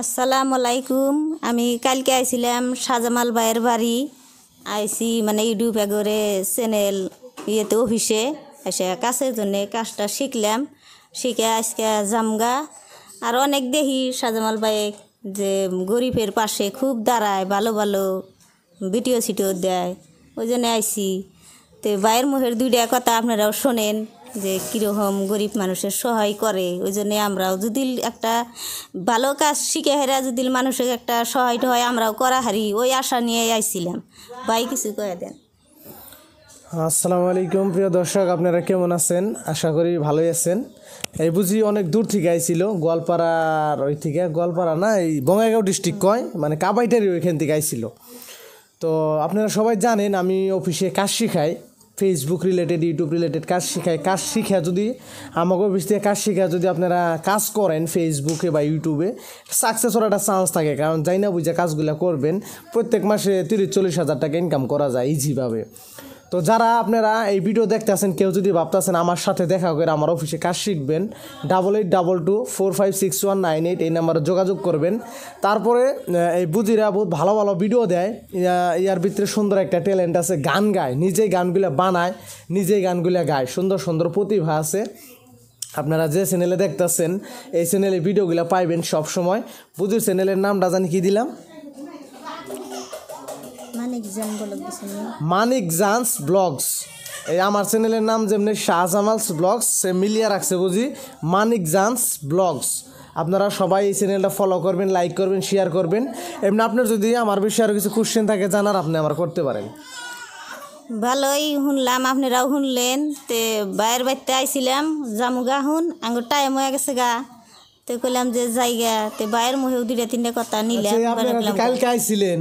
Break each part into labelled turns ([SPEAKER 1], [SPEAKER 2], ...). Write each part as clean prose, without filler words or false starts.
[SPEAKER 1] আসসালামু আলাইকুম। আমি কালকে আইছিলাম শাহজামাল ভাইয়ের বাড়ি আইছি মানে ইউটিউবে করে চ্যানেল ইয়েতে অফিসে এসে কাছের জন্যে কাজটা শিখলাম, শিখে আজকে জামগা। আর অনেক দেখি শাহজামাল ভাই যে গরিবের পাশে খুব দাঁড়ায়, ভালো ভালো ভিডিও সিটিও দেয়, ওই জন্য আইছি। তো ভাইয়ের মুখের দুইটা কথা আপনারাও শোনেন যে কীরকম গরিব মানুষের সহায় করে। ওই জন্যে আমরাও যদি একটা ভালো কাজ শিখে হেরা যদি মানুষের একটা সহায় হয় আমরাও করা হারি, ওই আশা নিয়ে আইছিলাম। ভাই কিছু কয়ে দেন।
[SPEAKER 2] আসসালামু আলাইকুম প্রিয় দর্শক, আপনারা কেমন আছেন? আশা করি ভালোই আছেন। এই বুঝি অনেক দূর থেকে আইছিল, গোয়ালপাড়ার ওই থেকে, গোয়ালপাড়া না এই বঙ্গাইগাঁও ডিস্ট্রিক্ট কয়, মানে কাবাইটারি ওইখান থেকে আইছিল। তো আপনারা সবাই জানেন আমি অফিসে কাজ শিখাই, ফেসবুক রিলেটেড, ইউটিউব রিলেটেড কাজ শিখাই। কাজ শিখা যদি আমাকে অফিস থেকে কাজ শিখা যদি আপনারা কাজ করেন ফেসবুকে বা ইউটিউবে, সাকসেস হওয়ার একটা চান্স থাকে। কারণ যাই না বুঝে কাজগুলো করবেন, প্রত্যেক মাসে 30-40 হাজার টাকা ইনকাম করা যায় ইজিভাবে। তো যারা আপনারা এই ভিডিও দেখতে আছেন, কেউ যদি ভাবতেছেন আমার সাথে দেখা করে আমার অফিসে কাজ শিখবেন, 8822256198 এই নাম্বারে যোগাযোগ করবেন। তারপরে এই বুজিরা বহুত ভালো ভালো ভিডিও দেয়, ইয়ার ভিতরে সুন্দর একটা ট্যালেন্ট আছে, গান গায়, নিজেই গানগুলো বানায়, নিজেই গানগুলো গায়, সুন্দর সুন্দর প্রতিভা আছে। আপনারা যে চ্যানেলে দেখতেছেন এই চ্যানেলে ভিডিওগুলো পাইবেন সবসময়। বুজির চ্যানেলের নামটা জানি কি দিলাম, মানিক জান্স ব্লগস। এই আমার চ্যানেলের নাম যেমনি শাহজামালস ব্লগস, সে মিলিয়ে রাখছে বুঝি, মানিক জান্স ব্লগস। আপনারা সবাই এই চ্যানেলটা ফলো করবেন, লাইক করবেন, শেয়ার করবেন। এমনি আপনার যদি আমার বিষয়ে আরও কিছু কোশ্চেন থাকে জানার, আপনি আমার করতে পারেন।
[SPEAKER 1] ভালোই শুনলাম, আপনারাও শুনলেন। তে বাইরের বাড়িতে আইছিলাম, জামুগা হুন আঙ্গুর টাইম হয়ে গেছে গা, তো কইলাম যে জায়গা তে বাইরের মুখেও 2-3টা কথা নিলাম।
[SPEAKER 2] কালকে আইছিলেন,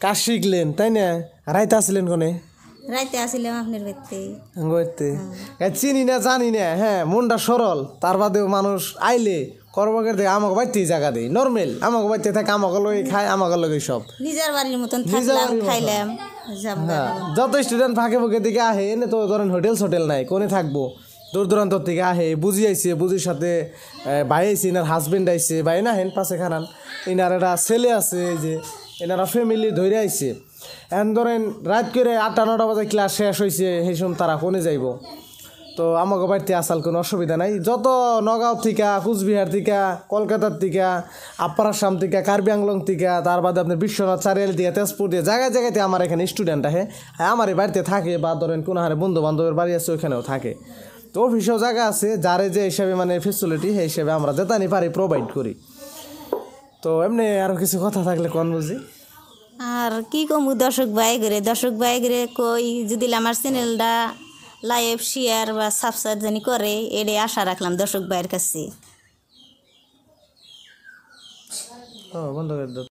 [SPEAKER 2] কাজ শিখলেন তাই না? রাইতে আসলেন কোনে?
[SPEAKER 1] রাইতে আসিলাম আপনার বাড়িতে।
[SPEAKER 2] চিনি না জানি না, হ্যাঁ মনটা সরল। তার বাদেও মানুষ আইলে করবাকের দেখে আমাকে বাড়িতেই জায়গা দেয়, নর্মাল আমাকে বাড়িতে থাকে, আমাকে লগে খায়, আমাকে লগে সব
[SPEAKER 1] নিজের বাড়ির মতন থাকলাম, খাইলাম।
[SPEAKER 2] হ্যাঁ, যত স্টুডেন্ট ফাঁকে ফাঁকে দিকে আহে, এনে তো ধরেন হোটেল নাই, কোনে থাকবো, দূর দূরান্তর থেকে আহে। বুঝি আইছে, বুঝির সাথে ভাই আইছে, এনার হাজবেন্ড আইছে, ভাই না হেন পাশে খানান, এনার একটা ছেলে আছে, এই যে এনারা ফ্যামিলি ধরে আইছে। এখন ধরেন রাত করে 8-9টা বাজে ক্লাস শেষ হয়েছে, সেই সময় তারা কোনে যাইব। তো আমাকে বাড়িতে আসার কোনো অসুবিধা নাই। যত নগাঁও থেকে, কুচবিহার থেকে, কলকাতার থেকে, আপ্পার আসাম থেকে, কার্বি আংলং থেকে, তার বাদে আপনার বিশ্বনাথ চারিয়ালি থেকে, তেজপুর দিয়ে, জায়গায় জায়গাতে আমার এখানে স্টুডেন্ট আহে, আমার এই বাড়িতে থাকে, বা ধরেন কোনো হারে বন্ধু বান্ধবের বাড়ি আছে ওইখানেও থাকে। তো অফিসেও জায়গা আছে, যারে যে হিসাবে মানে ফেসিলিটি, সেই হিসাবে আমরা যেতানি পারি প্রোভাইড করি। তো এমনি আরও কিছু কথা থাকলে কোন বুঝি।
[SPEAKER 1] আর কি কমু দর্শক ভাই করে কই যদি আমার চ্যানেলটা লাইভ শেয়ার বা সাবস্ক্রাইব জানি করে, এটাই আশা রাখলাম দর্শক ভাইয়ের কাছে।
[SPEAKER 2] বন্ধ করে দাও।